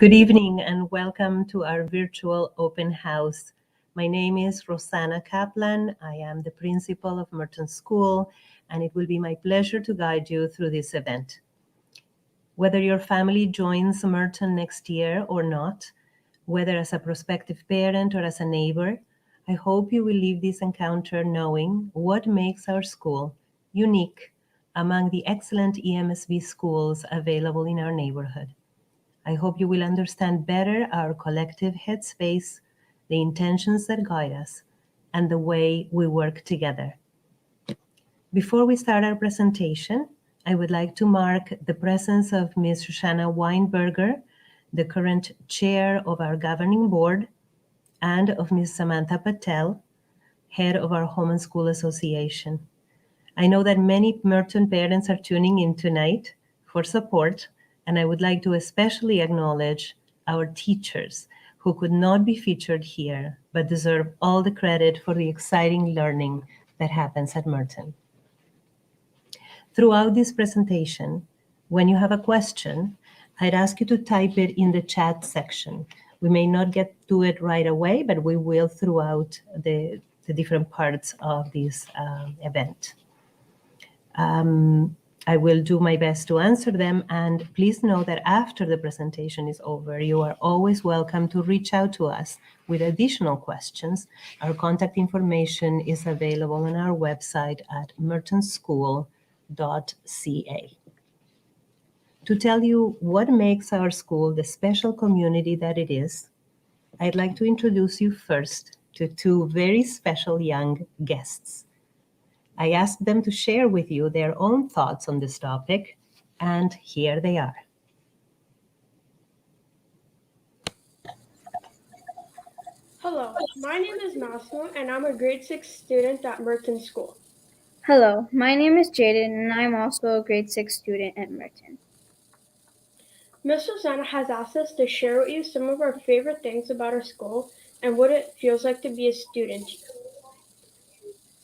Good evening and welcome to our virtual open house. My name is Rosanna Kaplan. I am the principal of Merton School, and it will be my pleasure to guide you through this event. Whether your family joins Merton next year or not, whether as a prospective parent or as a neighbor, I hope you will leave this encounter knowing what makes our school unique among the excellent EMSB schools available in our neighborhood. I hope you will understand better our collective headspace, the intentions that guide us, and the way we work together. Before we start our presentation, I would like to mark the presence of Ms. Shoshana Weinberger, the current chair of our governing board, and of Ms. Samantha Patel, head of our Home and School Association. I know that many Merton parents are tuning in tonight for support, and I would like to especially acknowledge our teachers who could not be featured here, but deserve all the credit for the exciting learning that happens at Merton. Throughout this presentation, when you have a question, I'd ask you to type it in the chat section. We may not get to it right away, but we will throughout the different parts of this event. I will do my best to answer them, and please know that after the presentation is over, you are always welcome to reach out to us with additional questions. Our contact information is available on our website at mertonschool.ca. To tell you what makes our school the special community that it is, I'd like to introduce you first to two very special young guests. I asked them to share with you their own thoughts on this topic, and here they are. Hello, my name is Massimo, and I'm a grade 6 student at Merton School. Hello, my name is Jaden, and I'm also a grade 6 student at Merton. Ms. Rosanna has asked us to share with you some of our favorite things about our school and what it feels like to be a student here.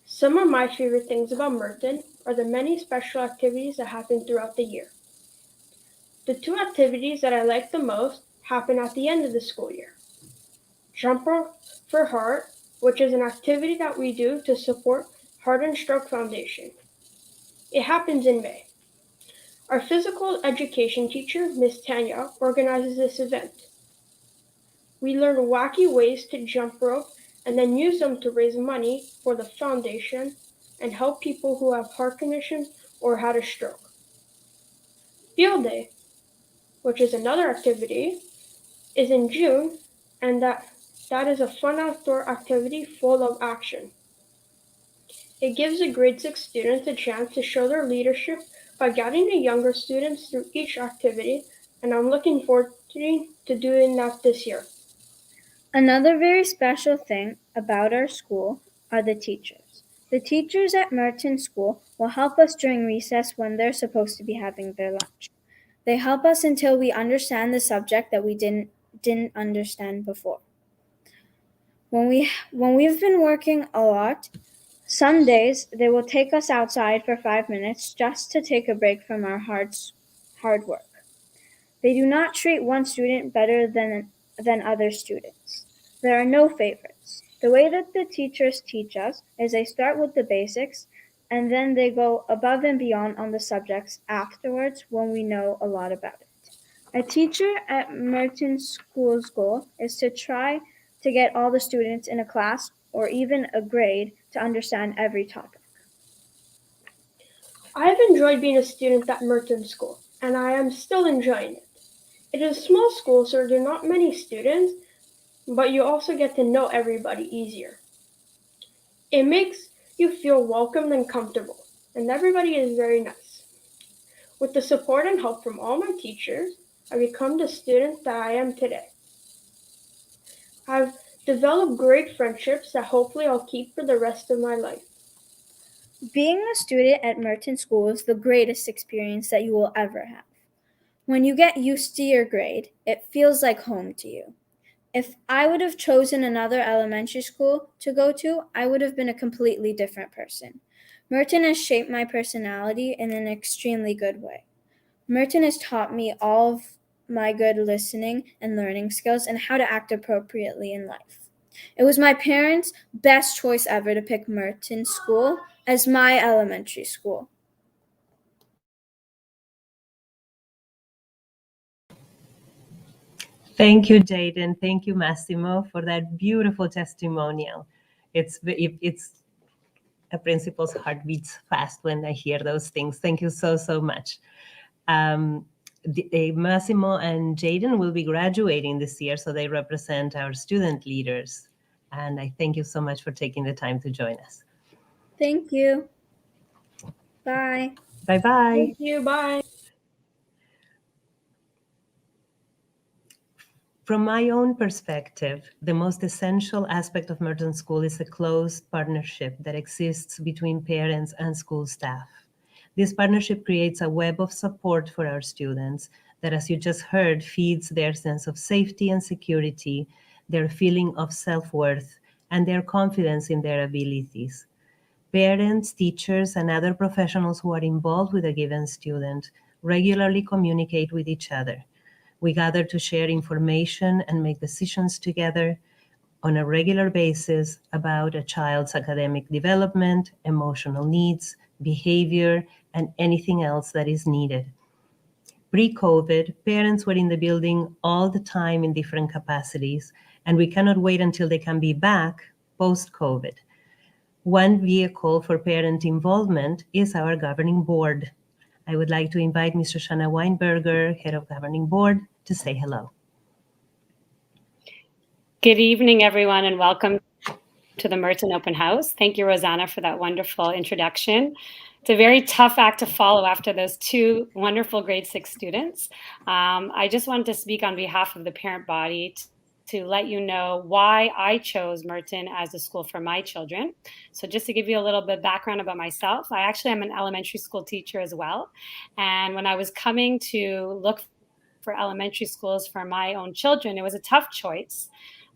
Some of my favorite things about Merton are the many special activities that happen throughout the year. The two activities that I like the most happen at the end of the school year. Jump Rope for Heart, which is an activity that we do to support Heart and Stroke Foundation. It happens in May. Our physical education teacher, Ms. Tanya, organizes this event. We learn wacky ways to jump rope and then use them to raise money for the foundation and help people who have heart conditions or had a stroke. Field Day, which is another activity, is in June, and that is a fun outdoor activity full of action. It gives the grade 6 students a chance to show their leadership by guiding the younger students through each activity, and I'm looking forward to doing that this year. Another very special thing about our school are the teachers. The teachers at Merton School will help us during recess when they're supposed to be having their lunch. They help us until we understand the subject that we didn't understand before. When we've been working a lot, some days they will take us outside for 5 minutes just to take a break from our hard work. They do not treat one student better than other students. There are no favorites. The way that the teachers teach us is they start with the basics and then they go above and beyond on the subjects afterwards when we know a lot about it. A teacher at Merton School's goal is to try to get all the students in a class or even a grade to understand every topic. I have enjoyed being a student at Merton School, and I am still enjoying it. It is a small school, so there are not many students, but you also get to know everybody easier. It makes you feel welcomed and comfortable, and everybody is very nice. With the support and help from all my teachers, I become the student that I am today. I've developed great friendships that hopefully I'll keep for the rest of my life. Being a student at Merton School is the greatest experience that you will ever have. When you get used to your grade, it feels like home to you. If I would have chosen another elementary school to go to, I would have been a completely different person. Merton has shaped my personality in an extremely good way. Merton has taught me all my good listening and learning skills and how to act appropriately in life. It was my parents' best choice ever to pick Merton School as my elementary school. Thank you, Jaden. Thank you, Massimo, for that beautiful testimonial. It's a principal's heart beats fast when I hear those things. Thank you so much. Massimo and Jaden will be graduating this year, so they represent our student leaders. And I thank you so much for taking the time to join us. Thank you. Bye. Bye-bye. Thank you. Bye. From my own perspective, the most essential aspect of Merton School is the close partnership that exists between parents and school staff. This partnership creates a web of support for our students that, as you just heard, feeds their sense of safety and security, their feeling of self-worth, and their confidence in their abilities. Parents, teachers, and other professionals who are involved with a given student regularly communicate with each other. We gather to share information and make decisions together on a regular basis about a child's academic development, emotional needs, behavior, and anything else that is needed. Pre-COVID, parents were in the building all the time in different capacities, and we cannot wait until they can be back post-COVID. One vehicle for parent involvement is our governing board. I would like to invite Mr. Shanna Weinberger, head of governing board, to say hello. Good evening, everyone, and welcome to the Merton Open House. Thank you, Rosanna, for that wonderful introduction. It's a very tough act to follow after those two wonderful grade 6 students. I just wanted to speak on behalf of the parent body to let you know why I chose Merton as a school for my children. So just to give you a little bit of background about myself, I actually am an elementary school teacher as well. And when I was coming to look for elementary schools for my own children, it was a tough choice.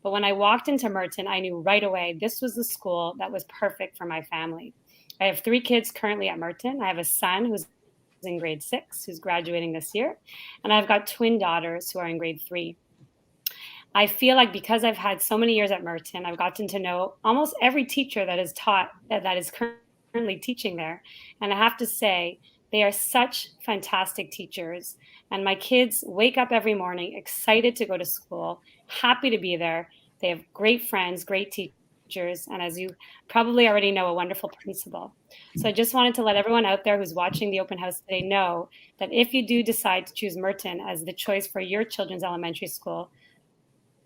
But when I walked into Merton, I knew right away this was the school that was perfect for my family. I have 3 kids currently at Merton. I have a son who's in grade 6, who's graduating this year. And I've got twin daughters who are in grade 3. I feel like because I've had so many years at Merton, I've gotten to know almost every teacher that is currently teaching there. And I have to say, they are such fantastic teachers. And my kids wake up every morning excited to go to school, happy to be there. They have great friends, great teachers, and as you probably already know, a wonderful principal. So I just wanted to let everyone out there who's watching the open house today know that if you do decide to choose Merton as the choice for your children's elementary school,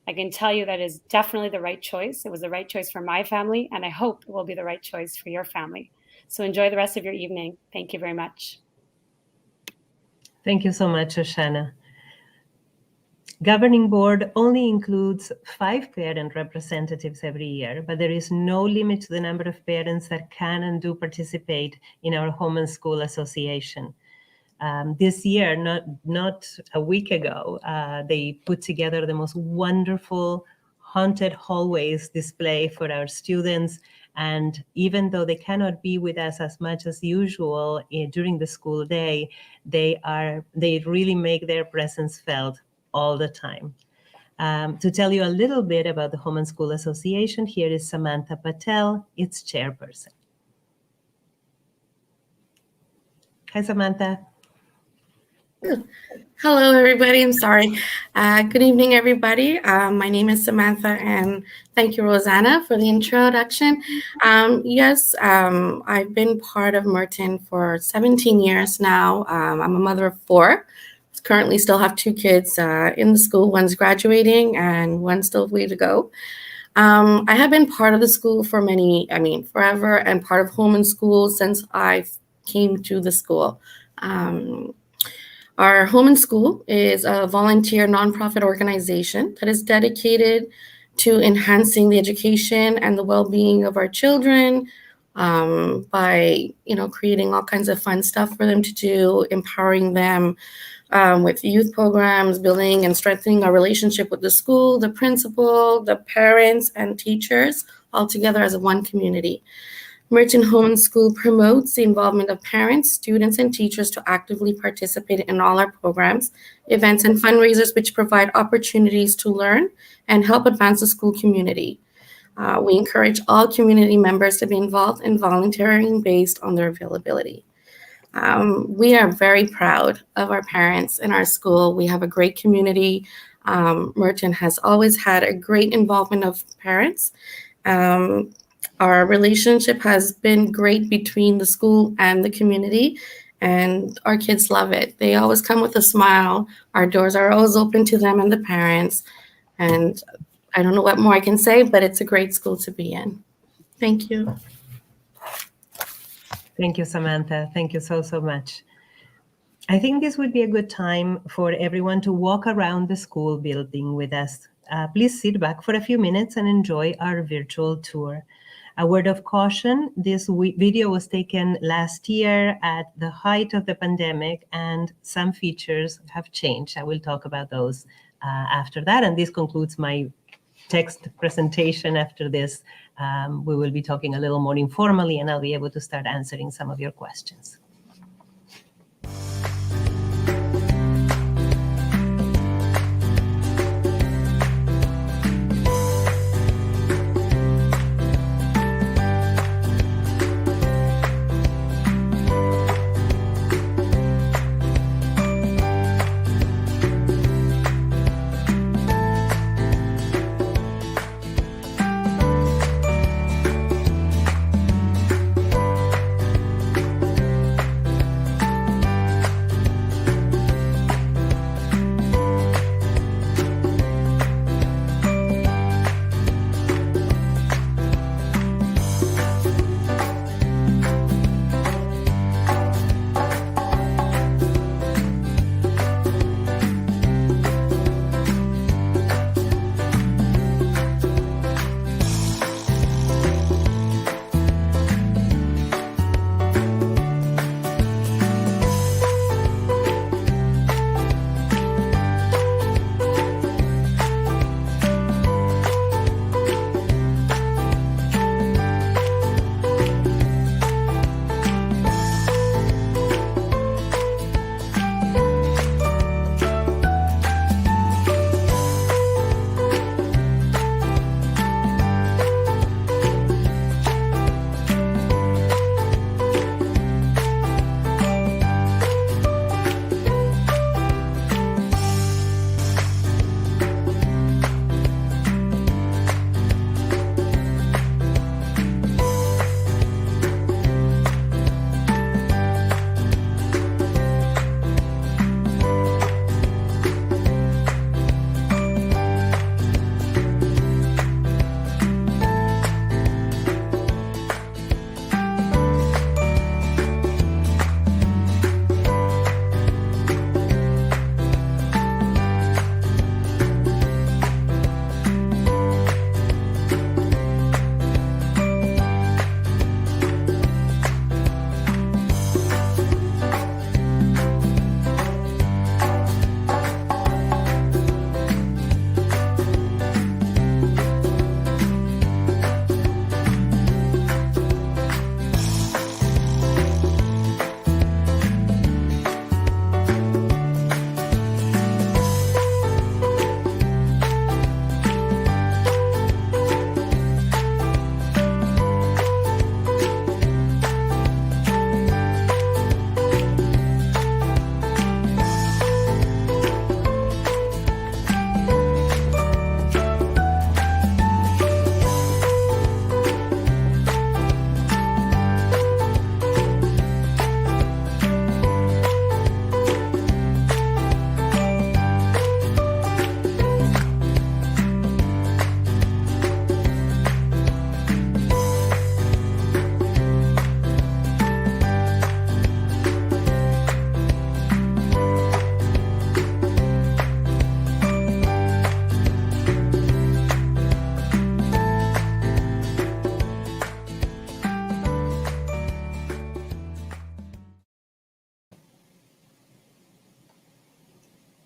I can tell you that is definitely the right choice. It was the right choice for my family, and I hope it will be the right choice for your family. So enjoy the rest of your evening. Thank you very much. Thank you so much, Oshana. Governing board only includes 5 parent representatives every year, but there is no limit to the number of parents that can and do participate in our home and school association. This year, not a week ago, they put together the most wonderful haunted hallways display for our students. And even though they cannot be with us as much as usual during the school day, they really make their presence felt all the time. To tell you a little bit about the Home and School Association, here is Samantha Patel, its chairperson. Hi, Samantha. Hello, everybody. I'm sorry. Good evening, everybody. My name is Samantha, and thank you, Rosanna, for the introduction. Yes, I've been part of Merton for 17 years now. I'm a mother of 4. Currently still have 2 kids in the school. One's graduating and one's still way to go. I have been part of the school for forever, and part of home and school since I came to the school. Our home and school is a volunteer nonprofit organization that is dedicated to enhancing the education and the well-being of our children by, creating all kinds of fun stuff for them to do, empowering them with youth programs, building and strengthening our relationship with the school, the principal, the parents, and teachers, all together as one community. Merton School promotes the involvement of parents, students, and teachers to actively participate in all our programs, events, and fundraisers, which provide opportunities to learn and help advance the school community. We encourage all community members to be involved in volunteering based on their availability. We are very proud of our parents in our school. We have a great community. Merton has always had a great involvement of parents. Our relationship has been great between the school and the community, and our kids love it. They always come with a smile. Our doors are always open to them and the parents. And I don't know what more I can say, but it's a great school to be in. Thank you. Thank you, Samantha. Thank you so, so much. I think this would be a good time for everyone to walk around the school building with us. Please sit back for a few minutes and enjoy our virtual tour. A word of caution, this video was taken last year at the height of the pandemic, and some features have changed. I will talk about those after that, and this concludes my text presentation. After this, we will be talking a little more informally, and I'll be able to start answering some of your questions.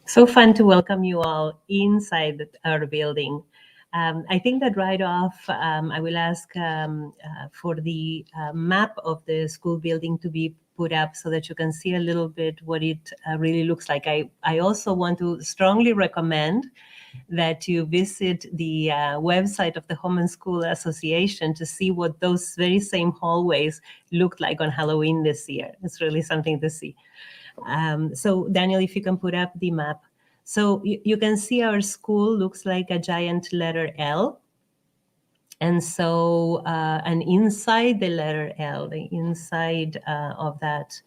So fun to welcome you all inside our building. I think that right off, I will ask for the map of the school building to be put up so that you can see a little bit what it really looks like. I also want to strongly recommend that you visit the website of the Home and School Association to see what those very same hallways looked like on Halloween this year. It's really something to see. So Daniel, if you can put up the map. So you can see our school looks like a giant letter L. And so, and inside the letter L, the inside of that,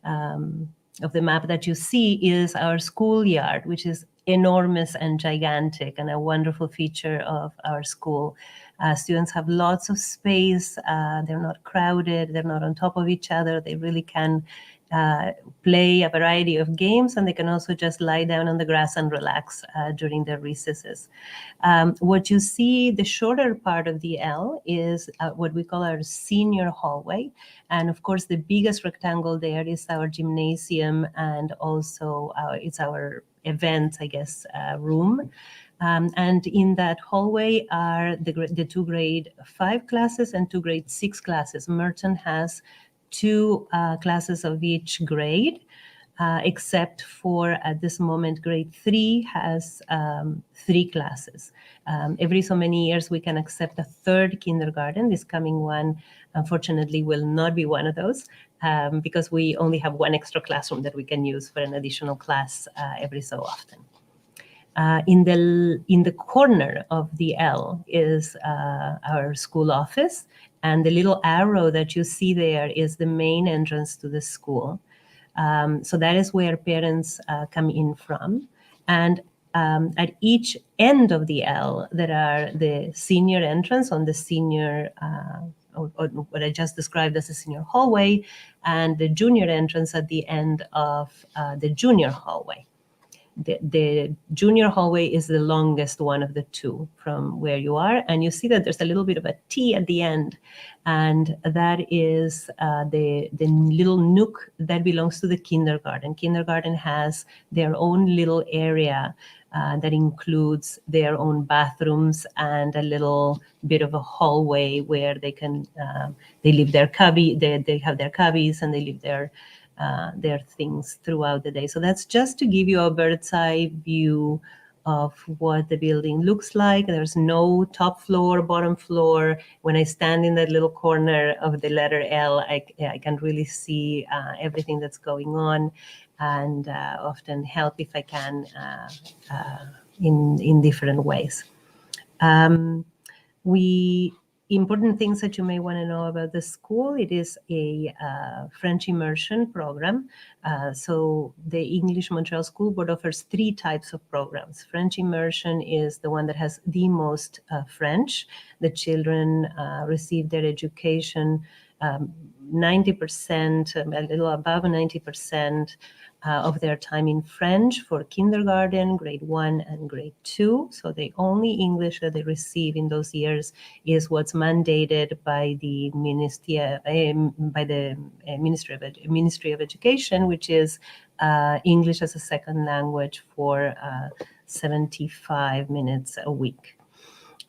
of the map that you see is our schoolyard, which is enormous and gigantic and a wonderful feature of our school. Students have lots of space. They're not crowded. They're not on top of each other. They really can play a variety of games, and they can also just lie down on the grass and relax during their recesses. What you see, the shorter part of the L is what we call our senior hallway. And of course, the biggest rectangle there is our gymnasium, and also it's our event, I guess, room. And in that hallway are the 2 grade 5 classes and 2 grade 6 classes. Merton has 2 classes of each grade, except for at this moment, grade 3 has 3 classes. Every so many years, we can accept a 3rd kindergarten. This coming one, unfortunately, will not be one of those because we only have 1 extra classroom that we can use for an additional class every so often. In the corner of the L is our school office, and the little arrow that you see there is the main entrance to the school. So that is where parents come in from. And at each end of the L, there are the senior entrance on the senior, or what I just described as the senior hallway, and the junior entrance at the end of the junior hallway. The junior hallway is the longest one of the 2 from where you are. And you see that there's a little bit of a T at the end. And that is the little nook that belongs to the kindergarten. Kindergarten has their own little area that includes their own bathrooms and a little bit of a hallway where they can, they leave their cubby, they have their cubbies, and they leave their things throughout the day. So that's just to give you a bird's eye view of what the building looks like. There's no top floor, bottom floor. When I stand in that little corner of the letter L, I can really see everything that's going on, and often help if I can in different ways. Important things that you may want to know about the school. It is a French immersion program. So the English Montreal School Board offers 3 types of programs. French immersion is the one that has the most French. The children receive their education 90%, a little above 90% of their time in French for kindergarten, grade 1 and grade 2. So the only English that they receive in those years is what's mandated by the Ministry of Education, which is English as a second language for 75 minutes a week.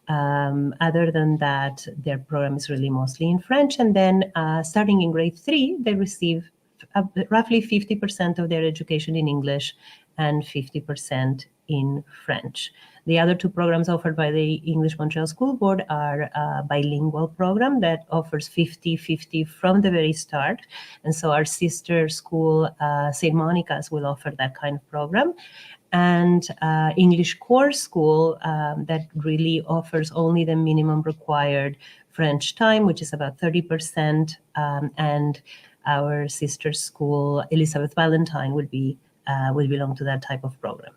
Other than that, their program is really mostly in French. And then starting in grade 3, they receive roughly 50% of their education in English and 50% in French. The other 2 programs offered by the English Montreal School Board are a bilingual program that offers 50-50 from the very start. And so our sister school, St. Monica's, will offer that kind of program. And English Core School that really offers only the minimum required French time, which is about 30%, and our sister school, Elizabeth Valentine, will belong to that type of program.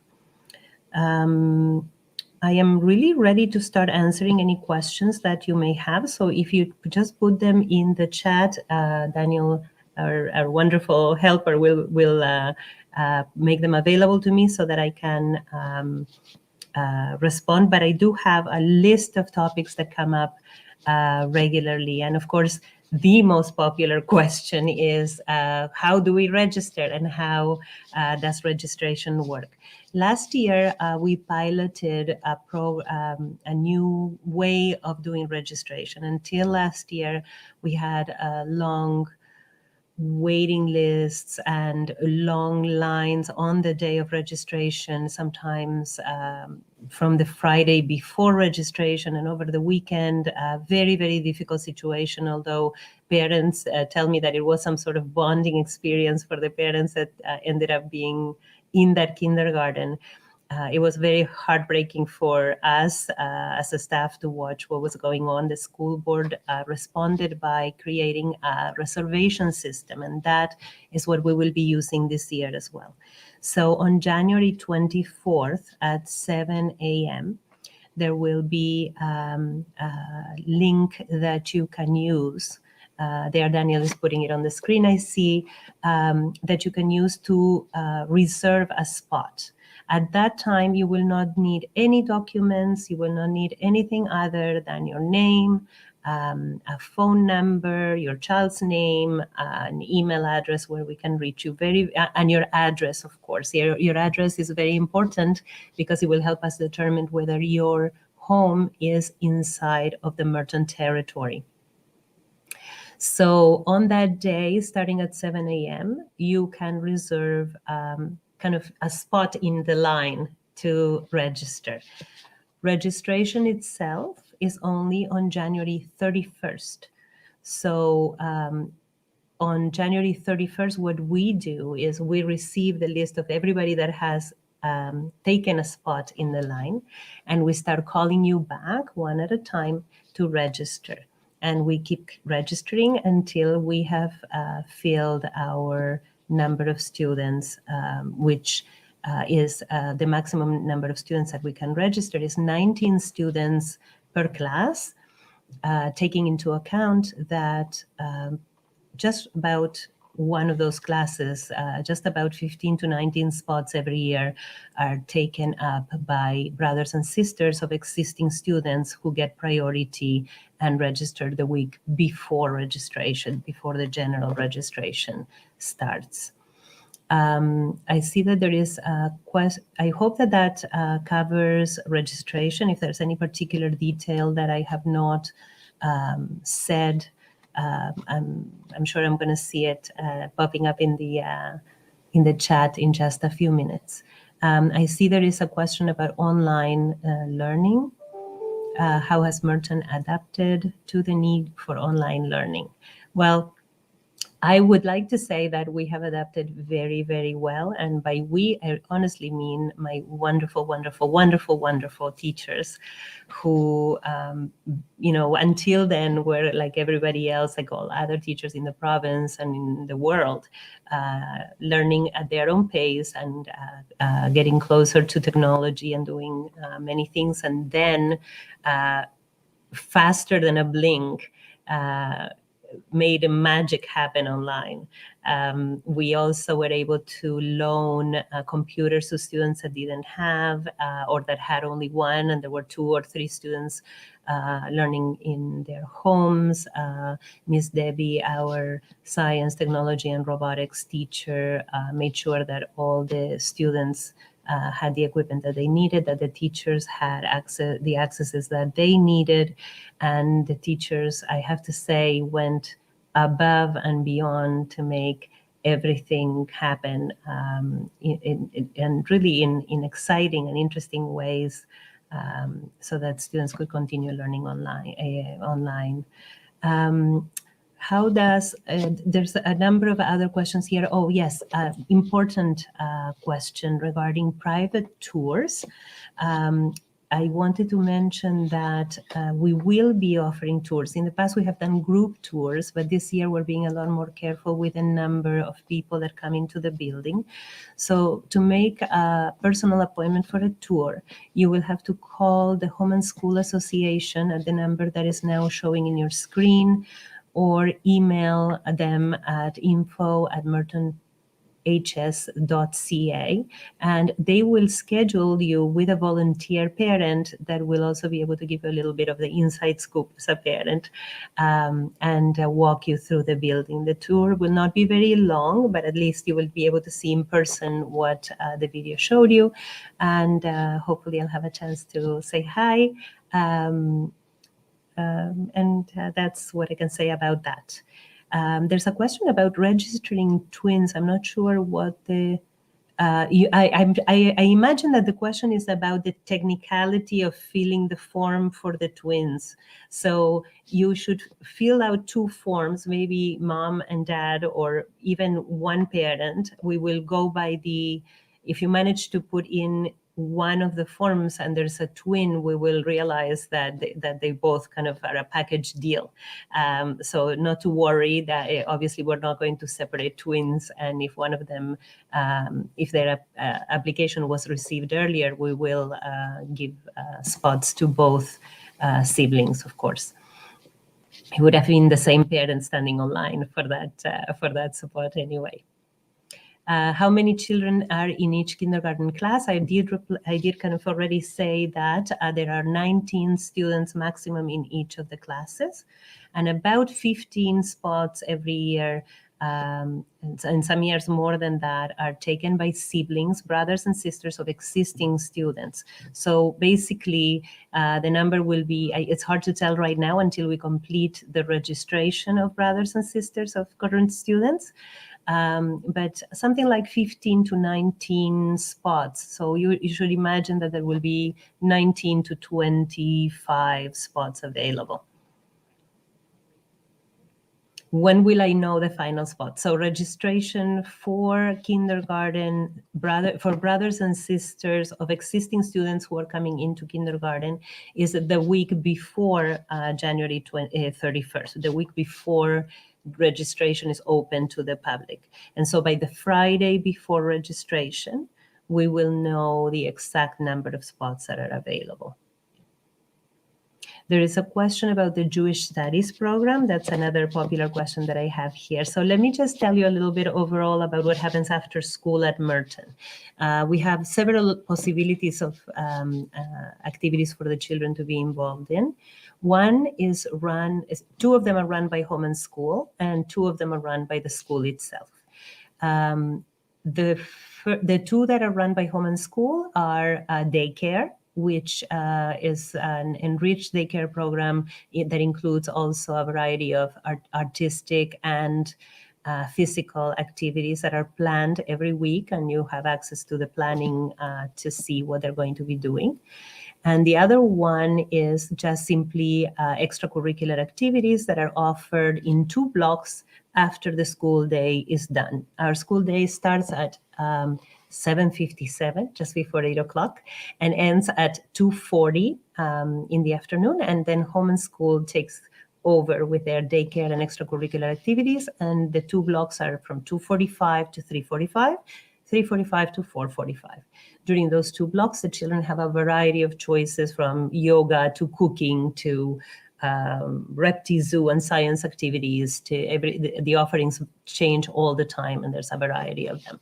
I am really ready to start answering any questions that you may have. So if you just put them in the chat, Daniel, our wonderful helper, will make them available to me so that I can respond. But I do have a list of topics that come up regularly. And of course, the most popular question is how do we register and how does registration work? Last year, we piloted a new way of doing registration. Until last year, we had long waiting lists and long lines on the day of registration, sometimes from the Friday before registration and over the weekend. Very, very difficult situation, although parents tell me that it was some sort of bonding experience for the parents that ended up being in that kindergarten. It was very heartbreaking for us as a staff to watch what was going on. The school board responded by creating a reservation system, and that is what we will be using this year as well. So on January 24th at 7 a.m., there will be a link that you can use. There, Daniel is putting it on the screen. I see that you can use to reserve a spot. At that time, you will not need any documents. You will not need anything other than your name, a phone number, your child's name, an email address where we can reach you, and your address, of course. Your address is very important because it will help us determine whether your home is inside of the Merton territory. So on that day, starting at 7 a.m., you can reserve kind of a spot in the line to register. Registration itself is only on January 31st. So on January 31st, what we do is we receive the list of everybody that has taken a spot in the line, and we start calling you back one at a time to register. And we keep registering until we have filled our number of students, which is the maximum number of students that we can register is 19 students per class, taking into account that just about one of those classes, just about 15 to 19 spots every year are taken up by brothers and sisters of existing students who get priority and register the week before registration, before the general registration starts. I see that there is a question. I hope that covers registration. If there's any particular detail that I have not said, I'm sure I'm going to see it popping up in the chat in just a few minutes. I see there is a question about online learning. How has Merton adapted to the need for online learning? Well, I would like to say that we have adapted very, very well. And by we, I honestly mean my wonderful, wonderful, wonderful, wonderful teachers who, until then were like everybody else, like all other teachers in the province and in the world, learning at their own pace and getting closer to technology and doing many things. And then faster than a blink, made a magic happen online. We also were able to loan computers to students that didn't have or that had only one, and there were 2 or 3 students learning in their homes. Miss Debbie, our science, technology, and robotics teacher, made sure that all the students had the equipment that they needed, that the teachers had the accesses that they needed, and the teachers, I have to say, went above and beyond to make everything happen and really in exciting and interesting ways, so that students could continue learning online. How does, there's a number of other questions here. Oh, yes, important question regarding private tours. I wanted to mention that we will be offering tours. In the past, we have done group tours, but this year we're being a lot more careful with the number of people that come into the building. So to make a personal appointment for a tour, you will have to call the Home and School Association at the number that is now showing in your screen, or email them at info@merton hs.ca, and they will schedule you with a volunteer parent that will also be able to give you a little bit of the inside scoop as a parent, and walk you through the building. The tour will not be very long, but at least you will be able to see in person what the video showed you, and hopefully I'll have a chance to say hi. And that's what I can say about that. There's a question about registering twins. I'm not sure what the I imagine that the question is about the technicality of filling the form for the twins. So you should fill out 2 forms, maybe mom and dad, or even one parent. We will go by if you manage to put in one of the forms and there's a twin, we will realize that they both kind of are a package deal. So not to worry, that obviously we're not going to separate twins, and if one of them, if their application was received earlier, we will give spots to both siblings, of course. It would have been the same parent standing online for that support anyway. How many children are in each kindergarten class? I did kind of already say that there are 19 students maximum in each of the classes, and about 15 spots every year, and some years more than that, are taken by siblings, brothers and sisters of existing students. So basically, the number will be, it's hard to tell right now until we complete the registration of brothers and sisters of current students. But something like 15 to 19 spots. So you should imagine that there will be 19 to 25 spots available. When will I know the final spot? So registration for kindergarten, for brothers and sisters of existing students who are coming into kindergarten is the week before January 31st, the week before registration is open to the public. And so by the Friday before registration, we will know the exact number of spots that are available. There is a question about the Jewish Studies program. That's another popular question that I have here. So let me just tell you a little bit overall about what happens after school at Merton. We have several possibilities of activities for the children to be involved in. One is two of them are run by Home and School, and 2 of them are run by the school itself. The 2 that are run by Home and School are daycare, which is an enriched daycare program that includes also a variety of artistic and physical activities that are planned every week, and you have access to the planning to see what they're going to be doing. And the other one is just simply extracurricular activities that are offered in 2 blocks after the school day is done. Our school day starts at 7:57, just before 8 o'clock, and ends at 2:40 in the afternoon. And then Home and School takes over with their daycare and extracurricular activities. And the 2 blocks are from 2:45 to 3:45, 3:45 to 4:45. During those 2 blocks, the children have a variety of choices, from yoga to cooking to reptile zoo and science activities. The offerings change all the time, and there's a variety of them.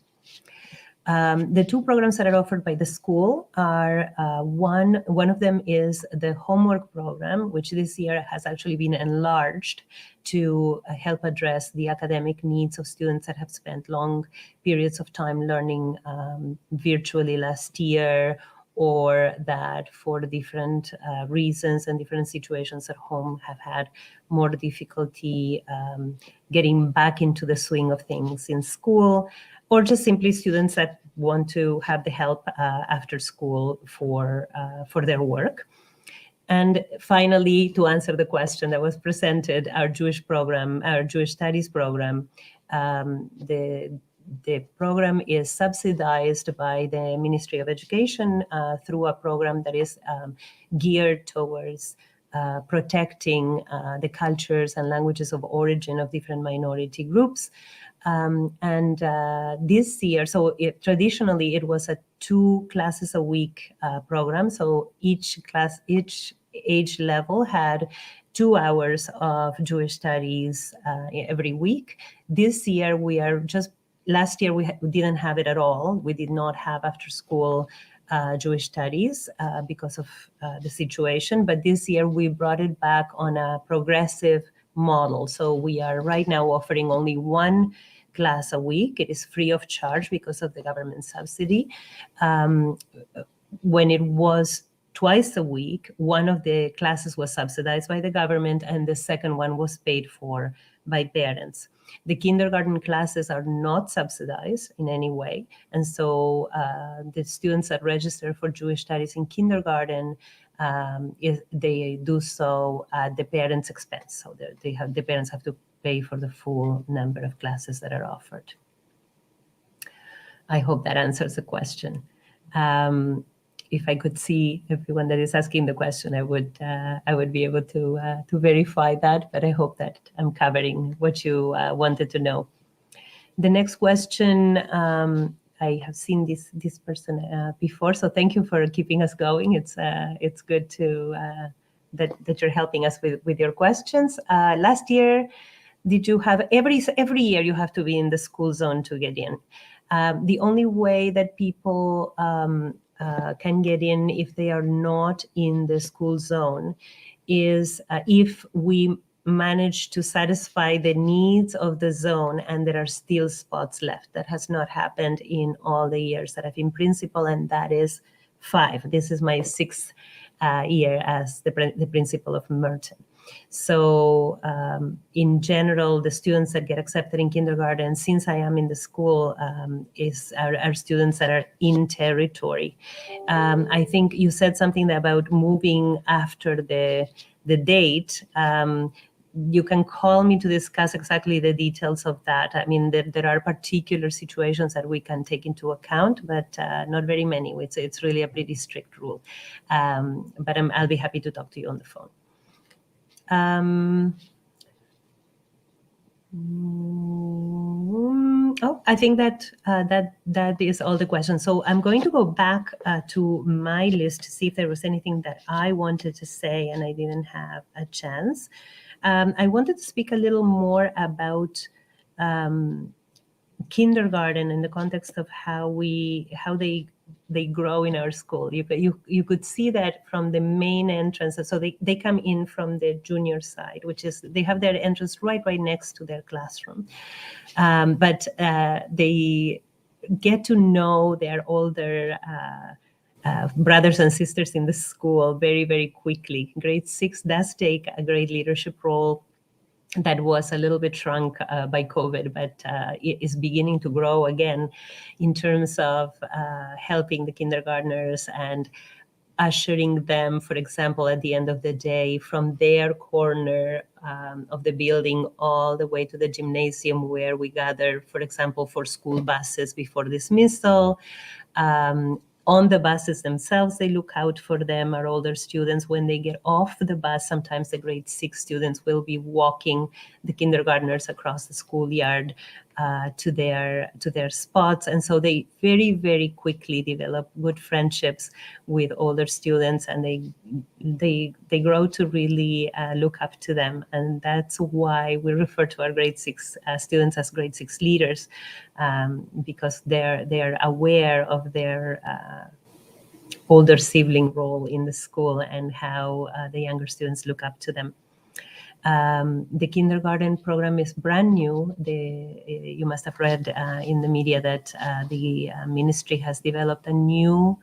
The 2 programs that are offered by the school are one of them is the homework program, which this year has actually been enlarged to help address the academic needs of students that have spent long periods of time learning virtually last year, or that for different reasons and different situations at home have had more difficulty getting back into the swing of things in school, or just simply students that want to have the help after school for their work. And finally, to answer the question that was presented, our Jewish program, our Jewish Studies program, the program is subsidized by the Ministry of Education through a program that is geared towards protecting the cultures and languages of origin of different minority groups. And this year, traditionally it was a 2 classes a week program. So each age level had 2 hours of Jewish studies every week. This year we are just last year we didn't have it at all. We did not have after school Jewish studies because of the situation. But this year we brought it back on a progressive model. So we are right now offering only one class a week. It is free of charge because of the government subsidy. When it was twice a week, one of the classes was subsidized by the government and the second one was paid for by parents. The kindergarten classes are not subsidized in any way. And so the students that register for Jewish studies in kindergarten, they do so at the parents' expense. So the parents have to pay for the full number of classes that are offered. I hope that answers the question. If I could see everyone that is asking the question, I would be able to verify that. But I hope that I'm covering what you wanted to know. The next question, I have seen this person before, so thank you for keeping us going. It's good to that you're helping us with your questions. Last year, did you have every year you have to be in the school zone to get in? The only way that people can get in if they are not in the school zone is if we manage to satisfy the needs of the zone and there are still spots left. That has not happened in all the years that I've been principal, and that is 5. This is my 6th year as the principal of Merton. So in general, the students that get accepted in kindergarten, since I am in the school, are students that are in territory. I think you said something about moving after the date. You can call me to discuss exactly the details of that. I mean, there are particular situations that we can take into account, but not very many. It's really a pretty strict rule. But I'll be happy to talk to you on the phone. I think that is all the questions. So I'm going to go back to my list to see if there was anything that I wanted to say and I didn't have a chance. I wanted to speak a little more about kindergarten in the context of how they grow in our school. You could see that from the main entrance. So they come in from the junior side, which is they have their entrance right next to their classroom. But they get to know their older brothers and sisters in the school very, very quickly. Grade 6 does take a great leadership role that was a little bit shrunk by COVID, but it is beginning to grow again in terms of helping the kindergartners and ushering them, for example, at the end of the day from their corner of the building all the way to the gymnasium where we gather, for example, for school buses before dismissal. On the buses themselves, they look out for them, our older students. When they get off the bus, sometimes the grade 6 students will be walking the kindergartners across the schoolyard to their spots. And so they very, very quickly develop good friendships with older students, and they grow to really look up to them. And that's why we refer to our grade 6 students as grade 6 leaders, because they're aware of their older sibling role in the school and how the younger students look up to them. The kindergarten program is brand new. You must have read in the media that the ministry has developed a new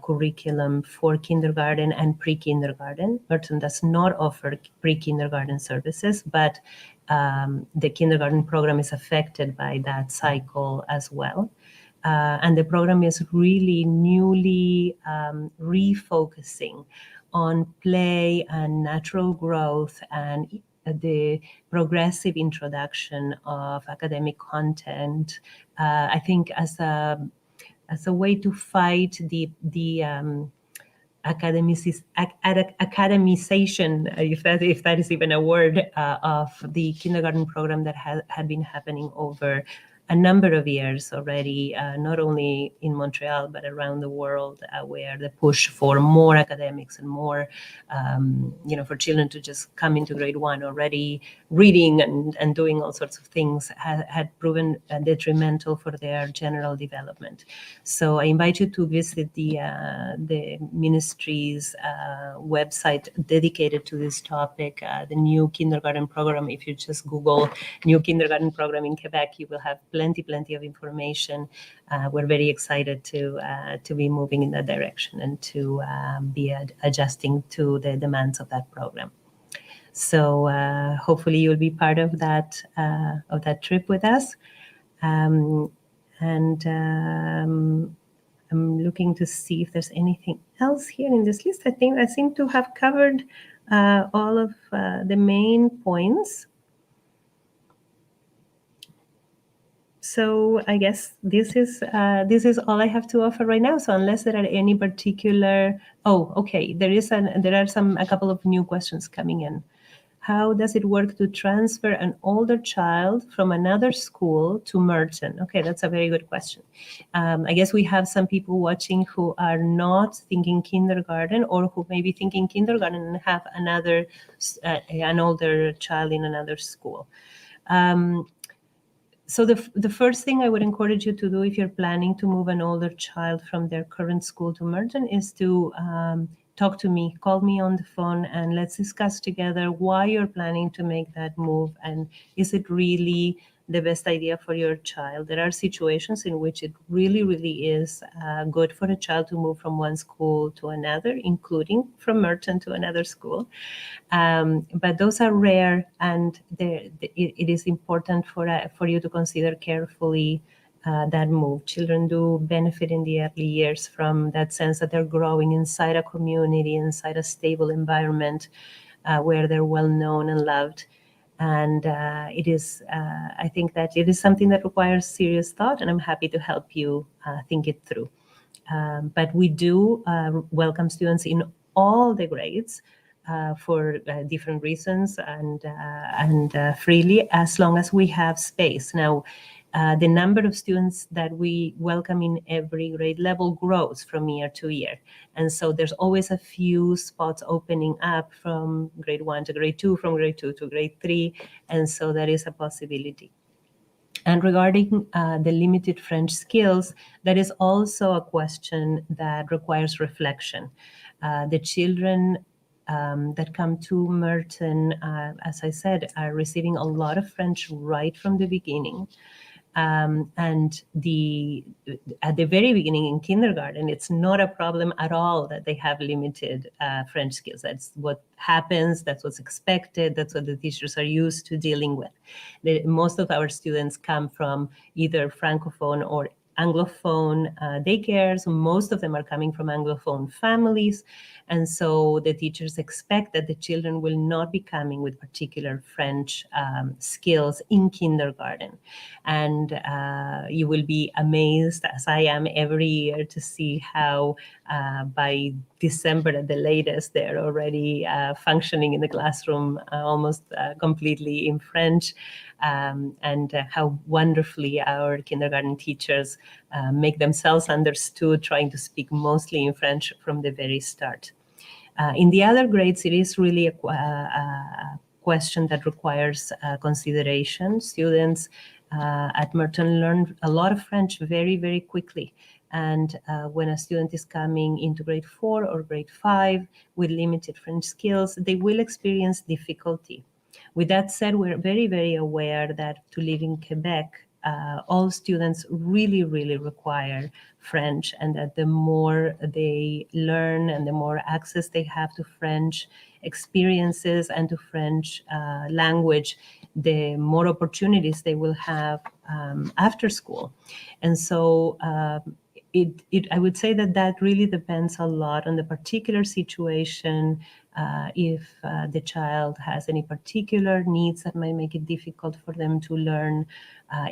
curriculum for kindergarten and pre-kindergarten. Merton does not offer pre-kindergarten services, but the kindergarten program is affected by that cycle as well. And the program is really newly refocusing on play and natural growth and the progressive introduction of academic content. I think as a way to fight the academization, if that is even a word, of the kindergarten program that had been happening over a number of years already, not only in Montreal, but around the world, where the push for more academics and more, for children to just come into grade 1 already reading and doing all sorts of things had proven detrimental for their general development. So I invite you to visit the ministry's website dedicated to this topic, the new kindergarten program. If you just Google new kindergarten program in Quebec, you will have plenty of information. We're very excited to be moving in that direction and to be adjusting to the demands of that program. So hopefully you'll be part of that trip with us. I'm looking to see if there's anything else here in this list. I seem to have covered all of the main points. So I guess this is all I have to offer right now. So unless there are any particular, okay, there are a couple of new questions coming in. How does it work to transfer an older child from another school to Merton? Okay, that's a very good question. I guess we have some people watching who are not thinking kindergarten, or who may be thinking kindergarten and have an older child in another school. So the first thing I would encourage you to do if you're planning to move an older child from their current school to Merton is to talk to me, call me on the phone, and let's discuss together why you're planning to make that move, and is it really the best idea for your child. There are situations in which it really is good for a child to move from one school to another, including from Merton to another school. But those are rare, and it is important for you to consider carefully that move. Children do benefit in the early years from that sense that they're growing inside a community, inside a stable environment where they're well known and loved. And I think that it is something that requires serious thought, and I'm happy to help you think it through. But we do welcome students in all the grades for different reasons and freely, as long as we have space. Now, the number of students that we welcome in every grade level grows from year to year. And so there's always a few spots opening up from grade 1 to grade 2, from grade 2 to grade 3. And so that is a possibility. And regarding the limited French skills, that is also a question that requires reflection. The children that come to Merton, as I said, are receiving a lot of French right from the beginning. And at the very beginning in kindergarten, it's not a problem at all that they have limited French skills. That's what happens. That's what's expected. That's what the teachers are used to dealing with. Most of our students come from either Francophone or Anglophone daycares. Most of them are coming from Anglophone families. And so the teachers expect that the children will not be coming with particular French skills in kindergarten. And you will be amazed, as I am every year, to see how by December at the latest, they're already functioning in the classroom almost completely in French. And how wonderfully our kindergarten teachers make themselves understood, trying to speak mostly in French from the very start. In the other grades, it is really a question that requires consideration. Students at Merton learn a lot of French very quickly. And when a student is coming into grade 4 or grade 5 with limited French skills, they will experience difficulty. With that said, we're very aware that to live in Quebec, all students really require French, and that the more they learn and the more access they have to French experiences and to French language, the more opportunities they will have after school. And so I would say that really depends a lot on the particular situation. If the child has any particular needs that might make it difficult for them to learn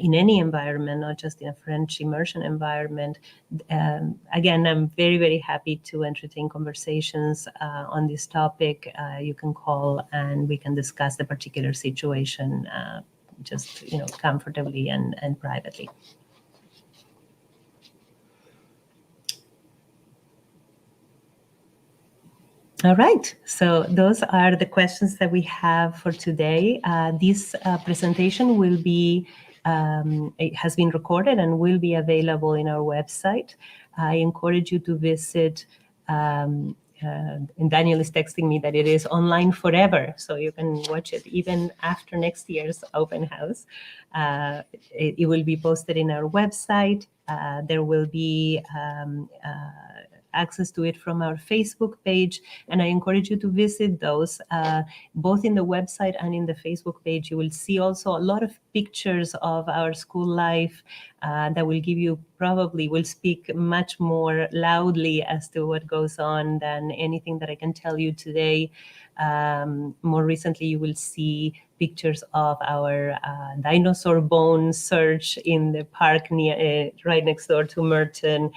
in any environment, not just in a French immersion environment. Again, I'm very happy to entertain conversations on this topic. You can call and we can discuss the particular situation just comfortably and privately. All right, so those are the questions that we have for today. This presentation will be, it has been recorded and will be available in our website. I encourage you to visit, and Daniel is texting me that it is online forever, so you can watch it even after next year's open house. It will be posted in our website. There will be access to it from our Facebook page, and I encourage you to visit those. Both in the website and in the Facebook page, you will see also a lot of pictures of our school life that will give you, probably will speak much more loudly as to what goes on than anything that I can tell you today. More recently, you will see pictures of our dinosaur bone search in the park near, right next door to Merton.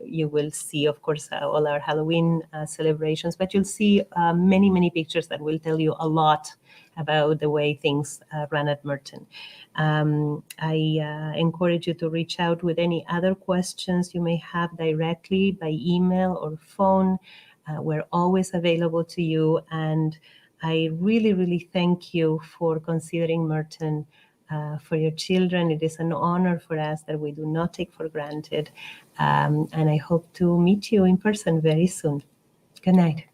You will see, of course, all our Halloween celebrations, but you'll see many, many pictures that will tell you a lot about the way things run at Merton. I encourage you to reach out with any other questions you may have directly by email or phone. We're always available to you, and I really, really thank you for considering Merton for your children. It is an honor for us that we do not take for granted, and I hope to meet you in person very soon. Good night.